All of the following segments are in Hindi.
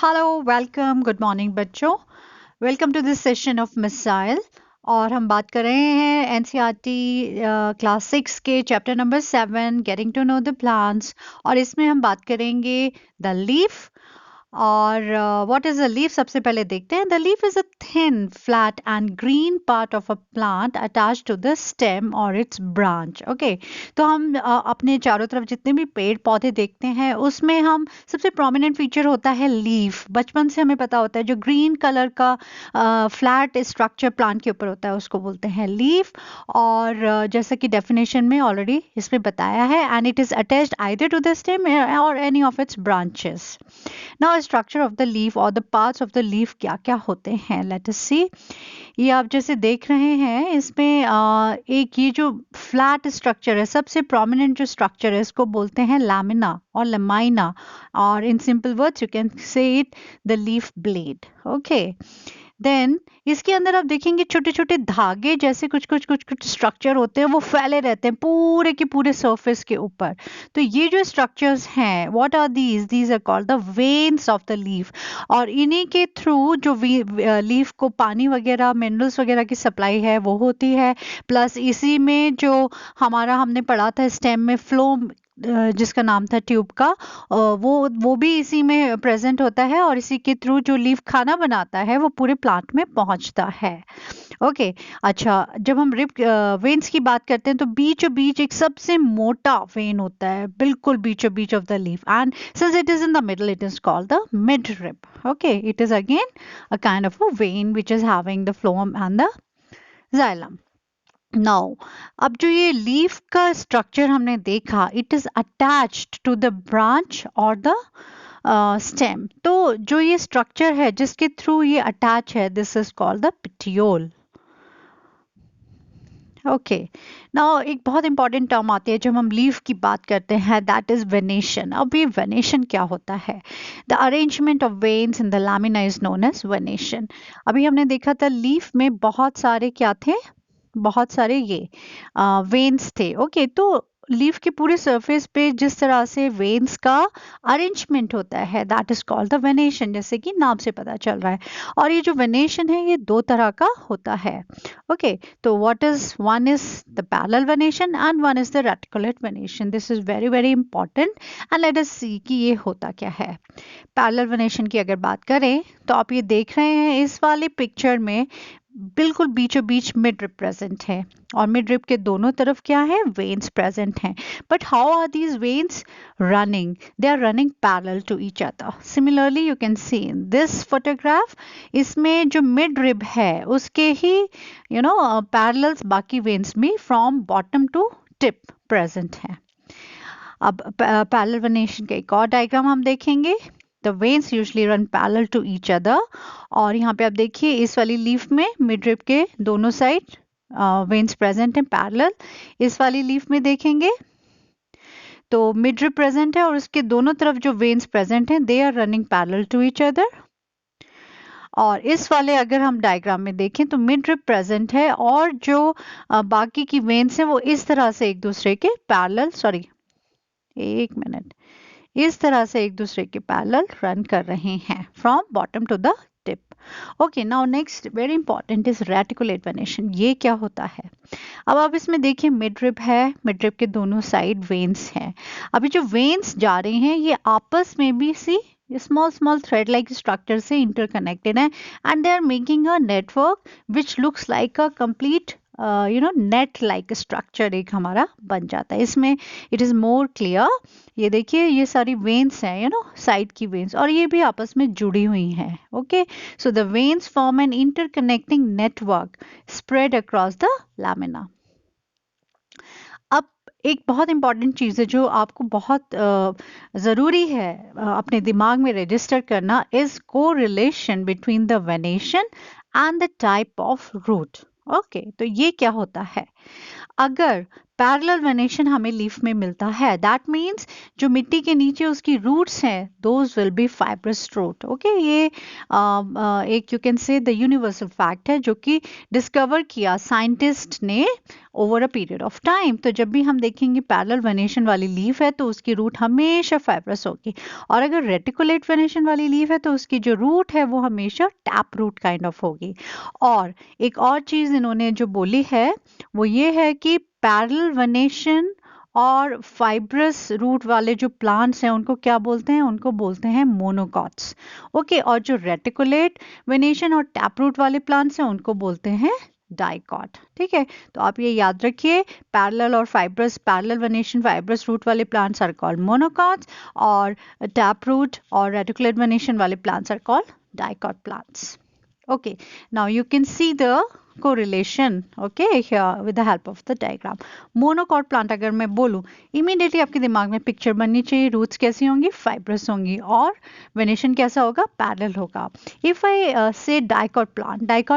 हेलो वेलकम गुड मॉर्निंग बच्चों। Welcome to this session of missile. और हम बात कर रहे हैं एनसीईआरटी क्लास 6 के chapter number 7 getting to know the plants. और इसमें हम बात करेंगे द लीफ। और व्हाट इज द लीफ, सबसे पहले देखते हैं। The leaf is a thin flat and green part of a plant attached to the stem और इट्स ब्रांच। ओके, तो हम अपने चारों तरफ जितने भी पेड़ पौधे देखते हैं उसमें हम सबसे प्रोमिनेंट फीचर होता है लीफ। बचपन से हमें पता होता है जो ग्रीन कलर का फ्लैट स्ट्रक्चर प्लांट के ऊपर होता है उसको बोलते हैं लीफ। और जैसा कि डेफिनेशन में ऑलरेडी इसमें बताया है, and it is attached either to the stem और any of its branches. Now structure of the leaf और the parts of the leaf क्या क्या होते हैं, लेट अस सी। ये आप जैसे देख रहे हैं इसमें एक ये जो फ्लैट स्ट्रक्चर है, सबसे प्रोमिनेंट जो स्ट्रक्चर है इसको बोलते हैं लैमिना और लमाइना। और in simple words you can say it the leaf blade. Okay, then इसके अंदर आप देखेंगे छोटे छोटे धागे जैसे कुछ स्ट्रक्चर होते हैं, वो फैले रहते हैं पूरे के पूरे सरफेस के ऊपर। तो ये जो स्ट्रक्चर्स हैं, what are these are called the veins of the leaf. और इन्हीं के थ्रू जो लीफ को पानी वगैरह मिनरल्स वगैरह की सप्लाई है वो होती है। प्लस इसी में जो हमारा हमने पढ़ा था स्टेम में फ्लो, जिसका नाम था ट्यूब का, वो भी इसी में प्रेजेंट होता है। और इसी के थ्रू जो लीफ खाना बनाता है वो पूरे प्लांट में पहुंचता है। ओके, अच्छा, जब हम रिप वेन्स की बात करते हैं तो बीचों बीच एक सबसे मोटा वेन होता है, बिल्कुल बीचों बीच of the leaf, and since it is in the middle it is called the mid rib. Okay, it is again a kind of a vein which is having the phloem and the xylem. Now अब जो ये लीफ का स्ट्रक्चर हमने देखा, it is attached to the branch और द स्टेम। तो जो ये स्ट्रक्चर है जिसके थ्रू ये अटैच है, this is called the petiole. Okay, now एक बहुत इंपॉर्टेंट टर्म आती है जब हम लीफ की बात करते हैं, दैट इज वेनेशन। अब ये वेनेशन क्या होता है? The arrangement of veins in the lamina is known as venation. अभी हमने देखा था लीफ में बहुत सारे क्या थे, बहुत सारे ये वेन्स थे। ओके, तो लीफ के पूरे सरफेस पे जिस तरह से वेन्स का अरेंजमेंट होता है that is called the venation, जैसे कि नाम से पता चल रहा है। और ये जो वेनेशन है ये दो तरह का होता है। ओके, तो what is, one is the parallel venation and one is the reticulate venation. This is very very important and let us see कि ये होता क्या है। पैरेलल वेनेशन की अगर बात करें तो आप ये देख रहे हैं इस वाले पिक्चर में बिल्कुल बीचों बीच मिड रिप प्रेजेंट है, और मिड रिप के दोनों तरफ क्या है, वेन्स प्रेजेंट हैं। But how are these veins running? They are running parallel to each other. Similarly you can see in this photograph, इसमें जो मिड रिब है उसके ही पैरेलल्स बाकी वेन्स में from bottom to tip present है। अब पैरेलल वेनेशन का एक और डायग्राम हम देखेंगे। The veins usually run parallel to each other. और यहाँ पे आप देखिए इस वाली लीफ में मिड रिप के दोनों साइड वेन्स प्रेजेंट हैं पैरेलल। इस वाली लीफ में देखेंगे तो मिड रिप प्रेजेंट है और उसके दोनों तरफ जो वेन्स प्रेजेंट हैं they are running parallel to each other. और इस वाले अगर हम डायग्राम में देखें तो मिड रिप प्रेजेंट है और जो बाकी की वेन्स हैं वो इस तरह से एक दूसरे के पैरेलल, सॉरी एक मिनट, इस तरह से एक दूसरे के पैरेलल रन कर रहे हैं from bottom to the tip. Okay, now next very important is reticulate venation. ये क्या होता है? अब आप इसमें देखिए मिड रिप है, मिड रिप के दोनों साइड वेन्स हैं। अभी जो वेन्स जा रहे हैं ये आपस में भी सी small small thread like structure से इंटरकनेक्टेड है, and they are making a network which looks like a complete net like structure एक हमारा बन जाता है। इसमें इट इज मोर क्लियर। ये देखिए ये सारी वेन्स हैं, साइड की वेन्स, और ये भी आपस में जुड़ी हुई हैं। Okay, so the veins form an interconnecting network spread across the lamina. अब एक बहुत इंपॉर्टेंट चीज़ है जो आपको बहुत ज़रूरी है अपने दिमाग में रजिस्टर करना, इज को relation between the venation and the type of root. Okay, तो ये क्या होता है? अगर पैरेलल वेनेशन हमें लीफ में मिलता है. दैट मीन्स जो मिट्टी के नीचे उसकी रूट्स हैं, those will be fibrous root. Okay, ये एक you can say the universal fact है जो कि डिस्कवर किया साइंटिस्ट ने over a period of time. तो जब भी हम देखेंगे पैरेलल वेनेशन वाली लीफ है तो उसकी रूट हमेशा फाइब्रस होगी, और अगर रेटिकुलेट वेनेशन वाली लीफ है तो उसकी जो रूट है वो हमेशा टैप रूट काइंड ऑफ होगी. और एक और चीज इन्होंने जो बोली है वो ये है कि पैरेलल वेनेशन और फाइब्रस रूट वाले जो प्लांट्स हैं उनको क्या बोलते हैं, उनको बोलते हैं मोनोकॉट्स. ओके, और जो रेटिकुलेट वेनेशन और टैप रूट वाले प्लांट्स हैं उनको बोलते हैं डाइकॉट. ठीक है, तो आप ये याद रखिए, पैरेलल और fibrous, parallel venation fibrous root वाले प्लांट्स आर कॉल्ड मोनोकॉट्स, और टैप रूट और रेटिकुलेट वेनेशन वाले plants are called dicot plants. Okay, now you can see the correlation, okay, here with the help of the diagram. Monocot plant अगर मैं बोलूँ, immediately आपके दिमाग में पिक्चर बननी चाहिए. रूट्स कैसी होंगी, फाइब्रस होंगी, और वेनेशन कैसा होगा, पैरेलल होगा. इफ आई से डाइकॉट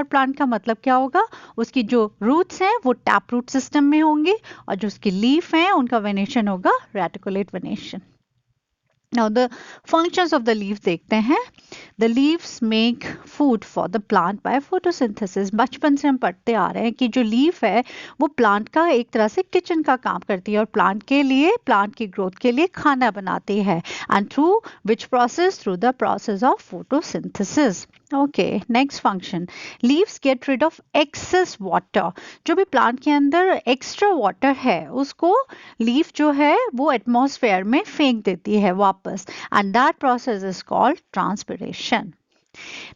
प्लांट का मतलब क्या होगा, उसकी जो रूट्स हैं वो टैप रूट सिस्टम में होंगी, और जो उसकी लीफ हैं उनका वेनेशन होगा reticulate venation. Now the functions of the leaf देखते हैं. The leaves make food for the plant by photosynthesis. बचपन से हम पढ़ते आ रहे हैं कि जो लीफ है वो प्लांट का एक तरह से किचन का काम करती है, और प्लांट के लिए, प्लांट की ग्रोथ के लिए खाना बनाती है. And through which process, through the process of photosynthesis. Okay, next function, leaves get rid of excess water. जो भी प्लांट के अंदर एक्स्ट्रा वाटर है उसको लीफ जो है वो एटमॉस्फेयर में फेंक देती है वापस, and that process is called transpiration.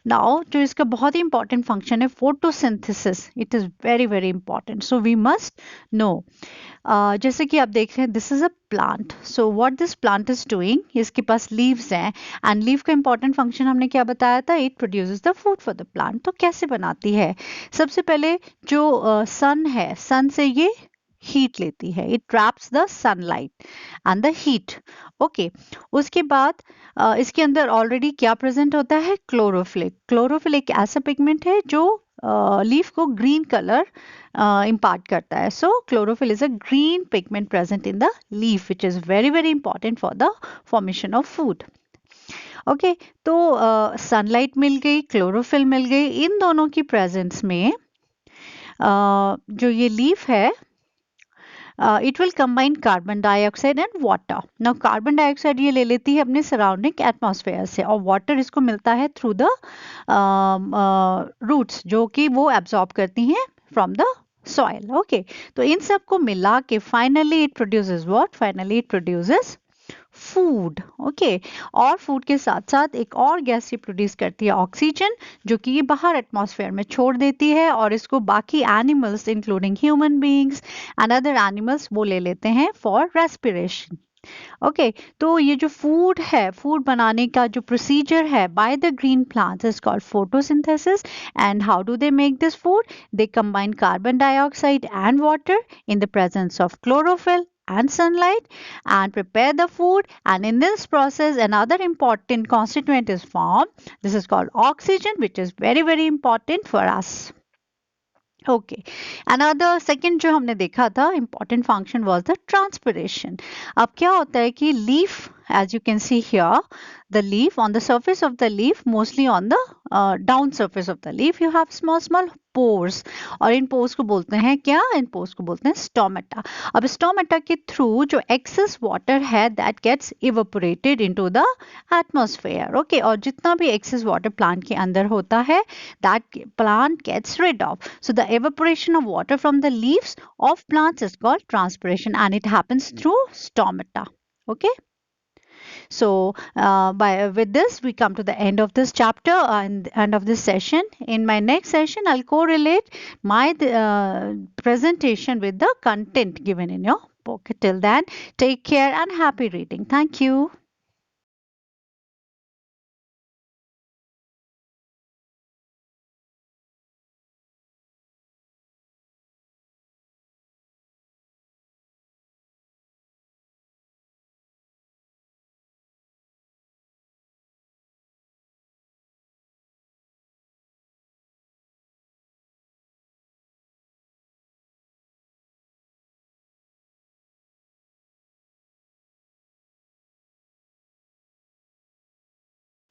Now जो इसका बहुत ही इंपॉर्टेंट फंक्शन है photosynthesis, it is very very important, so we must know. जैसे कि आप देख रहे हैं, this is a plant. So what this plant is doing, इसके पास लीव्स हैं, एंड लीव का इंपॉर्टेंट फंक्शन हमने क्या बताया था, it produces the food for the plant. तो कैसे बनाती है, सबसे पहले जो सन है, सन से ये हीट लेती है, it traps the sunlight and the heat. Okay, उसके बाद इसके अंदर ऑलरेडी क्या प्रेजेंट होता है, क्लोरोफिल. क्लोरोफिल एक ऐसा पिगमेंट है जो लीफ को ग्रीन कलर इम्पार्ट करता है. So chlorophyll is a green pigment present in the leaf which is very very important for the formation of food. Okay, तो सनलाइट मिल गई, क्लोरोफिल मिल गई, इन दोनों की प्रेजेंस में जो ये लीफ है, it will combine carbon dioxide and water. Now carbon dioxide ये ले लेती है अपने surrounding atmosphere से, और water इसको मिलता है through the roots जो कि वो absorb करती हैं from the soil. Okay, तो इन सब को मिला के finally it produces what? Finally it produces food. Okay, और फूड के साथ साथ एक और गैस ये प्रोड्यूस करती है, ऑक्सीजन, जो कि ये बाहर एटमॉस्फेयर में छोड़ देती है, और इसको बाकी animals including human beings and other animals वो ले लेते हैं फॉर रेस्पिरेशन. ओके, तो ये जो फूड है, फूड बनाने का जो प्रोसीजर है by the green plants is called photosynthesis. And how do they make this food, they combine carbon dioxide and water in the presence of chlorophyll and sunlight and prepare the food, and in this process another important constituent is formed. This is called oxygen, which is very very important for us. Okay, another second जो हमने देखा था important function was the transpiration. अब क्या होता है कि leaf, as you can see here, the leaf, on the surface of the leaf, mostly on the down surface of the leaf, you have small small pores, और इन pores को बोलते हैं क्या, इन pores को बोलते हैं stomata. अब stomata के through जो excess water है that gets evaporated into the atmosphere. Okay, और जितना भी excess water plant के अंदर होता है that plant gets rid of. So the evaporation of water from the leaves of plants is called transpiration, and it happens through stomata. Okay. So with this we come to the end of this chapter and end of this session. In my next session I'll correlate my presentation with the content given in your book. Till then, take care and happy reading. Thank you.